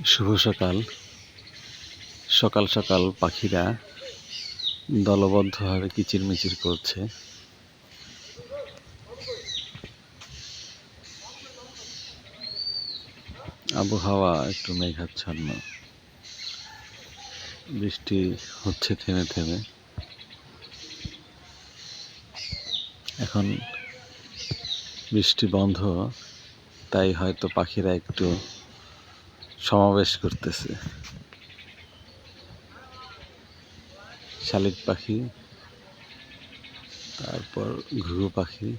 শুভ সকাল। সকাল সকাল পাখিরা দলবদ্ধভাবে কিচিরমিচির করছে। আবহাওয়া একটু মেঘাচ্ছন্ন, বৃষ্টি হচ্ছে থেমে থেমে। এখন বৃষ্টি বন্ধ, তাই হয়তো পাখিরা একটু সমাবেশ করতেছে। শালিক পাখি, তারপর ঘুঘু পাখি,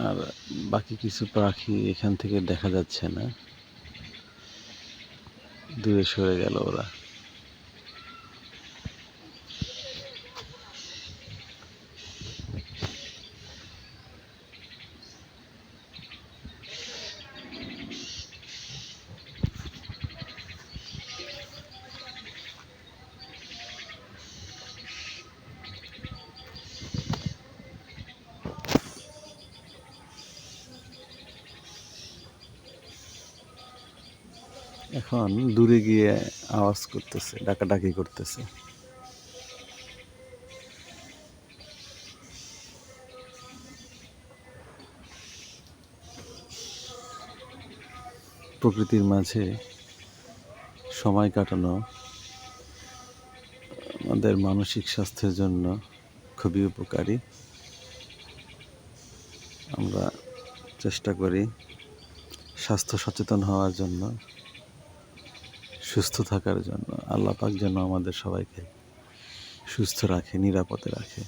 আর বাকি কিছু পাখি এখান থেকে দেখা যাচ্ছে না, দূরে সরে গেল ওরা। এখন দূরে গিয়ে আওয়াজ করতেছে, ডাকাডাকি করতেছে। প্রকৃতির মাঝে সময় কাটানো আমাদের মানসিক স্বাস্থ্যের জন্য খুবই উপকারী। আমরা চেষ্টা করি স্বাস্থ্য সচেতন হওয়ার জন্য, সুস্থ থাকার জন্য। আল্লাহ পাক যেন আমাদের সবাইকে সুস্থ রাখে, নিরাপদে রাখে।